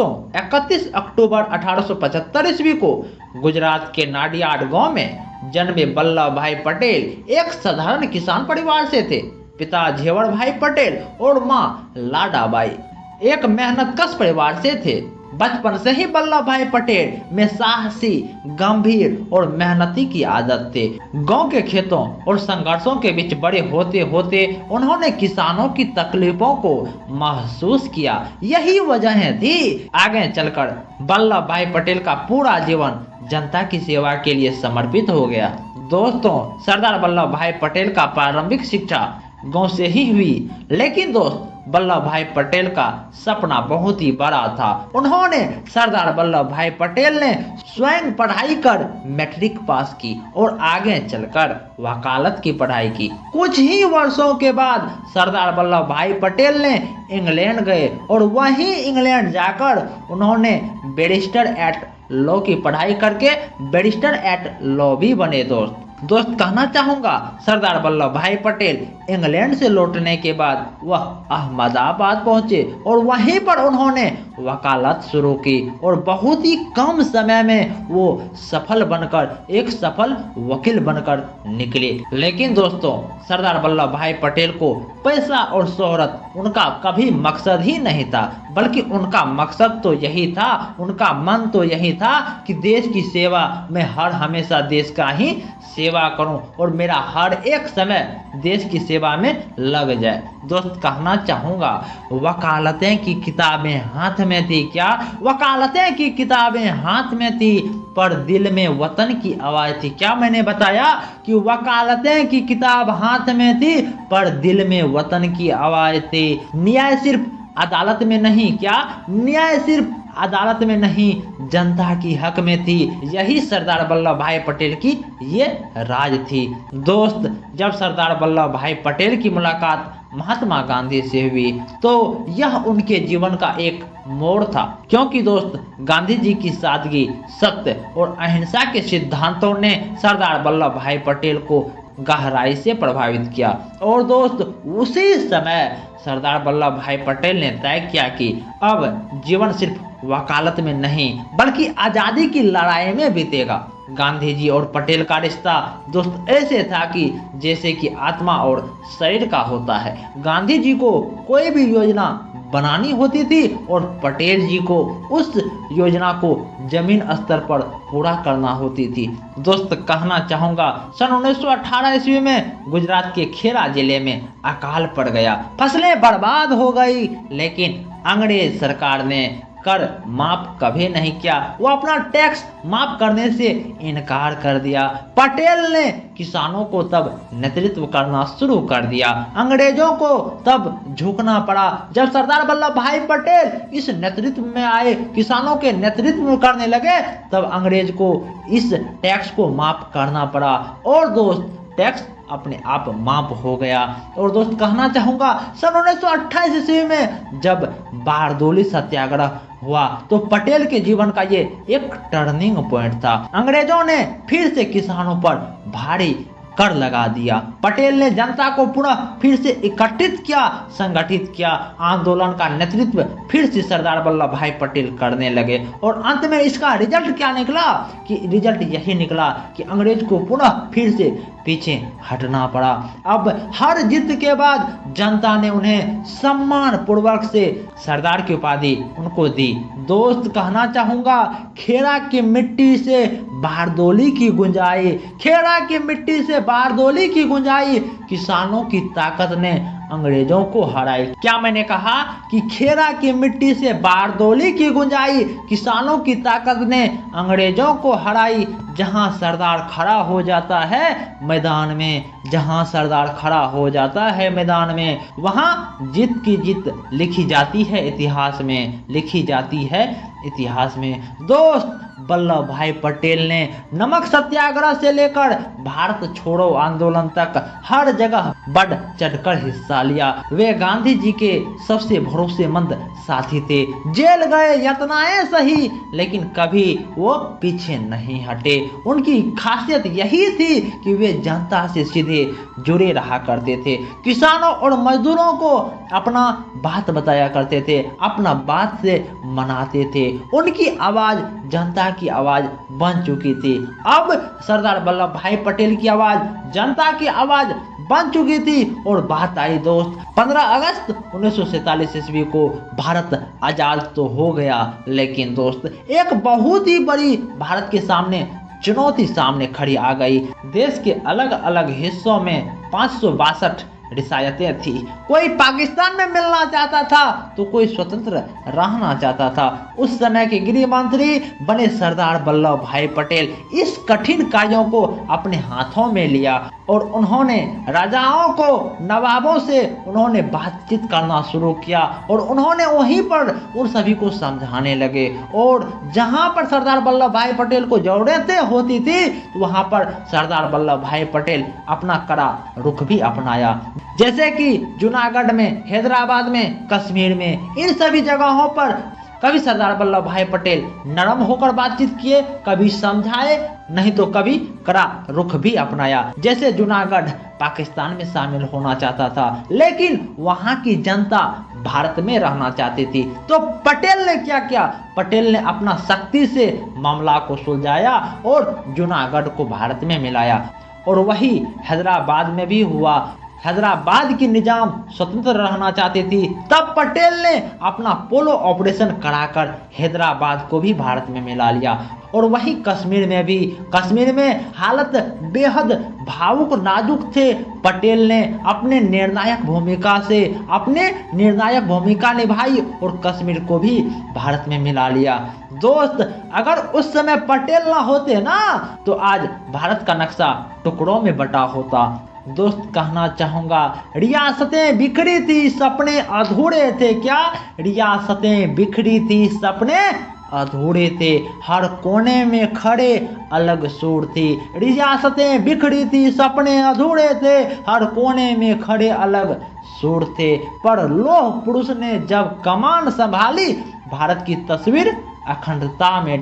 दोस्तों 31 अक्टूबर 1875 ईस्वी को गुजरात के नाडियाड गांव में जन्मे वल्लभ भाई पटेल एक साधारण किसान परिवार से थे। पिता झेवर भाई पटेल और मां लाडाबाई एक मेहनतकश परिवार से थे। बचपन से ही वल्लभ भाई पटेल में साहसी, गंभीर और मेहनती की आदत थी। गांव के खेतों और संघर्षों के बीच बड़े होते होते उन्होंने किसानों की तकलीफों को महसूस किया। यही वजह थी आगे चलकर वल्लभ भाई पटेल का पूरा जीवन जनता की सेवा के लिए समर्पित हो गया। दोस्तों, सरदार वल्लभ भाई पटेल का प्रारंभिक शिक्षा गांव से ही हुई, लेकिन दोस्त वल्लभ भाई पटेल का सपना बहुत ही बड़ा था। उन्होंने सरदार वल्लभ भाई पटेल ने स्वयं पढ़ाई कर मैट्रिक पास की और आगे चलकर वकालत की पढ़ाई की। कुछ ही वर्षों के बाद सरदार वल्लभ भाई पटेल ने इंग्लैंड गए और वहीं इंग्लैंड जाकर उन्होंने बैरिस्टर एट लॉ की पढ़ाई करके बैरिस्टर एट लॉ भी बने। दोस्त कहना चाहूंगा, सरदार वल्लभ भाई पटेल इंग्लैंड से लौटने के बाद वह अहमदाबाद पहुंचे और वहीं पर उन्होंने वकालत शुरू की और बहुत ही कम समय में वो एक सफल वकील बनकर निकले। लेकिन दोस्तों, सरदार वल्लभ भाई पटेल को पैसा और शोहरत उनका कभी मकसद ही नहीं था, बल्कि उनका मकसद तो यही था, उनका मन तो यही था कि देश की सेवा में हमेशा देश का ही सेवा करूं और मेरा हर एक समय देश की सेवा में लग जाए। दोस्त कहना चाहूंगा, वकालतें की किताबें हाथ में थी क्या? वकालतें की किताबें हाथ में थी पर दिल में वतन की आवाज थी क्या? मैंने बताया कि वकालतें की किताब हाथ में थी पर दिल में वतन की आवाज थी। न्याय सिर्फ अदालत में नहीं क्या? न्याय सिर्फ अदालत में नहीं, जनता की हक में थी। यही सरदार वल्लभ भाई पटेल की ये राज थी। दोस्त, जब सरदार वल्लभ भाई पटेल की मुलाकात महात्मा गांधी से हुई तो यह उनके जीवन का एक मोड़ था, क्योंकि दोस्त गांधी जी की सादगी, सत्य और अहिंसा के सिद्धांतों ने सरदार वल्लभ भाई पटेल को गहराई से प्रभावित किया। और दोस्त, उसी समय सरदार वल्लभ भाई पटेल ने तय किया कि अब जीवन सिर्फ वकालत में नहीं बल्कि आजादी की लड़ाई में बीतेगा। गांधी जी और पटेल का रिश्ता दोस्त ऐसे था कि जैसे कि आत्मा और शरीर का होता है। गांधी जी को कोई भी योजना बनानी होती थी और पटेल जी को उस योजना को जमीन स्तर पर पूरा करना होती थी। दोस्त कहना चाहूंगा, सन 1918 ईस्वी में गुजरात के खेड़ा जिले में अकाल पड़ गया, फसलें बर्बाद हो गई, लेकिन अंग्रेज सरकार ने कर माफ कभी नहीं किया। वो अपना टैक्स माफ करने से इनकार कर दिया। पटेल ने किसानों को तब नेतृत्व करना शुरू कर दिया। अंग्रेजों को तब झुकना पड़ा। जब सरदार वल्लभ भाई पटेल इस नेतृत्व में आए, किसानों के नेतृत्व करने लगे, तब अंग्रेज को इस टैक्स को माफ करना पड़ा और दोस्त टैक्स अपने आप माफ हो गया। और दोस्त कहना चाहूंगा, सन 1928 ईस्वी में जब बारदोली सत्याग्रह हुआ तो पटेल के जीवन का ये एक टर्निंग पॉइंट था। अंग्रेजों ने फिर से किसानों पर भारी कर लगा दिया। पटेल ने जनता को पुनः फिर से इकट्ठित किया, संगठित किया। आंदोलन का नेतृत्व फिर से सरदार वल्लभ भाई पटेल करने लगे और अंत में इसका रिजल्ट क्या निकला कि रिजल्ट यही निकला कि अंग्रेज को पुनः फिर से पीछे हटना पड़ा। अब हर जीत के बाद जनता ने उन्हें सम्मान पूर्वक से सरदार की उपाधि उनको दी। दोस्त कहना चाहूंगा, खेड़ा की मिट्टी से बारदोली की गुंजाई, खेड़ा की मिट्टी से बारदोली की गुंजाई, किसानों की ताकत ने अंग्रेजों को हराई। क्या मैंने कहा कि खेड़ा की मिट्टी से बारदोली की गुंजाई, किसानों की ताकत ने अंग्रेजों को हराई। जहां सरदार खड़ा हो जाता है मैदान में, जहां सरदार खड़ा हो जाता है मैदान में, वहां जीत की जीत लिखी जाती है इतिहास में, लिखी जाती है इतिहास में। दोस्त, वल्लभ भाई पटेल ने नमक सत्याग्रह से लेकर भारत छोड़ो आंदोलन तक हर जगह बढ़ चढ़कर हिस्सा लिया। वे गांधी जी के सबसे भरोसेमंद साथी थे। जेल गए, यातनाएं सही, लेकिन कभी वो पीछे नहीं हटे। उनकी खासियत यही थी कि वे जनता से सीधे जुड़े रहा करते थे, किसानों और मजदूरों को अपना बात बताया करते थे, अपना बात से मनाते थे। उनकी आवाज जनता की आवाज बन चुकी थी। अब सरदार वल्लभ भाई पटेल की आवाज जनता की आवाज बन चुकी थी। और बात आई दोस्त 15 अगस्त 1947 ईस्वी को भारत आजाद तो हो गया, लेकिन दोस्त एक बहुत ही बड़ी भारत के सामने चुनौती सामने खड़ी आ गई। देश के अलग अलग हिस्सों में 562 रियासतें थी। कोई पाकिस्तान में मिलना चाहता था तो कोई स्वतंत्र रहना चाहता था। उस समय के गृह मंत्री बने सरदार वल्लभ भाई पटेल इस कठिन कार्यों को अपने हाथों में लिया और उन्होंने राजाओं को, नवाबों से उन्होंने बातचीत करना शुरू किया और उन्होंने वहीं पर उन सभी को समझाने लगे। और जहां पर सरदार वल्लभ भाई पटेल को जरूरतें होती थी तो वहां पर सरदार वल्लभ भाई पटेल अपना कड़ा रुख भी अपनाया, जैसे कि जूनागढ़ में, हैदराबाद में, कश्मीर में, इन सभी जगहों पर कभी सरदार वल्लभ भाई पटेल नरम होकर बातचीत किए, कभी समझाए, नहीं तो कभी कड़ा रुख भी अपनाया। जैसे जूनागढ़ पाकिस्तान में शामिल होना चाहता था, लेकिन वहां की जनता भारत में रहना चाहती थी, तो पटेल ने क्या किया? पटेल ने अपना शक्ति से मामला को सुलझाया और जूनागढ़ को भारत में मिलाया। और वही हैदराबाद में भी हुआ। हैदराबाद की निजाम स्वतंत्र रहना चाहती थी, तब पटेल ने अपना पोलो ऑपरेशन कराकर हैदराबाद को भी भारत में मिला लिया। और वही कश्मीर में भी, कश्मीर में हालत बेहद भावुक नाजुक थे। पटेल ने अपने निर्णायक भूमिका निभाई और कश्मीर को भी भारत में मिला लिया। दोस्त अगर उस समय पटेल ना होते ना तो आज भारत का नक्शा टुकड़ों में बटा होता। दोस्त कहना चाहूंगा, रियासतें बिखरी थी, सपने अधूरे थे। क्या? रियासतें बिखरी थी, सपने अधूरे थे, हर कोने में खड़े अलग सुर थी। रियासतें बिखरी थी, सपने अधूरे थे, हर कोने में खड़े अलग सुर थे। पर लोह पुरुष ने जब कमान संभाली, भारत की तस्वीर अखंडता में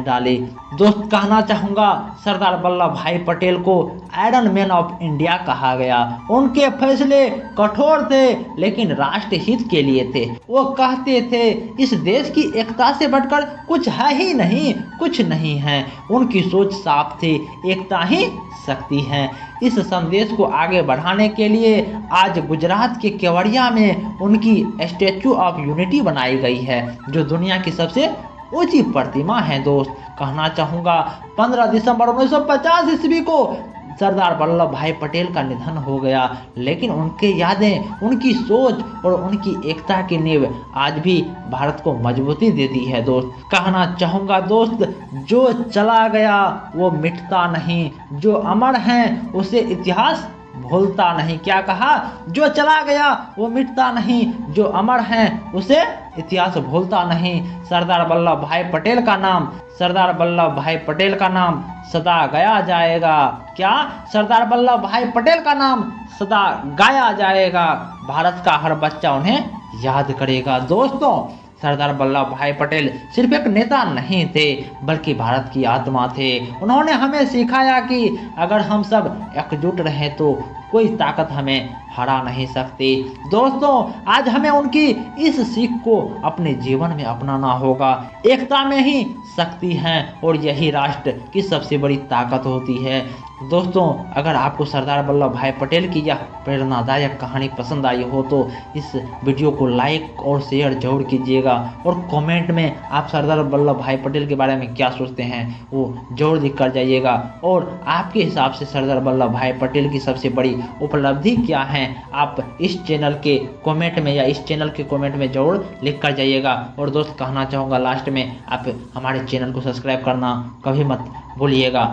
डाले। दोस्त कहना चाहूंगा, सरदार वल्लभ भाई पटेल को आयरन मैन ऑफ इंडिया कहा गया। उनके फैसले कठोर थे लेकिन राष्ट्र हित के लिए थे। वो कहते थे इस देश की एकता से बढ़कर कुछ है ही नहीं, कुछ नहीं है। उनकी सोच साफ थी, एकता ही शक्ति है। इस संदेश को आगे बढ़ाने के लिए आज गुजरात के केवड़िया में उनकी स्टैचू ऑफ यूनिटी बनाई गई है, जो दुनिया की सबसे ऊंची प्रतिमा है। दोस्त कहना चाहूंगा, 15 दिसंबर 1950 ईस्वी को सरदार वल्लभ भाई पटेल का निधन हो गया, लेकिन उनके यादें, उनकी सोच और उनकी एकता की नींव आज भी भारत को मजबूती देती है। दोस्त कहना चाहूंगा, दोस्त जो चला गया वो मिटता नहीं, जो अमर है उसे इतिहास भूलता नहीं। क्या कहा? जो चला गया वो मिटता नहीं, जो अमर है उसे इतिहास भूलता नहीं। सरदार वल्लभ भाई पटेल का नाम, सरदार वल्लभ भाई पटेल का नाम सदा गाया जाएगा। क्या? सरदार वल्लभ भाई पटेल का नाम सदा गाया जाएगा। भारत का हर बच्चा उन्हें याद करेगा। दोस्तों सरदार वल्लभ भाई पटेल सिर्फ एक नेता नहीं थे, बल्कि भारत की आत्मा थे। उन्होंने हमें सिखाया कि अगर हम सब एकजुट रहें तो कोई ताकत हमें हरा नहीं सकती। दोस्तों आज हमें उनकी इस सीख को अपने जीवन में अपनाना होगा। एकता में ही शक्ति है और यही राष्ट्र की सबसे बड़ी ताकत होती है। दोस्तों अगर आपको सरदार वल्लभ भाई पटेल की यह प्रेरणादायक कहानी पसंद आई हो तो इस वीडियो को लाइक और शेयर जरूर कीजिएगा और कमेंट में आप सरदार वल्लभ भाई पटेल के बारे में क्या सोचते हैं वो जरूर लिख कर जाइएगा। और आपके हिसाब से सरदार वल्लभ भाई पटेल की सबसे बड़ी उपलब्धि क्या है, आप इस चैनल के कमेंट में या इस चैनल के कमेंट में जरूर लिख कर जाइएगा। और दोस्त कहना चाहूँगा लास्ट में, आप हमारे चैनल को सब्सक्राइब करना कभी मत भूलिएगा।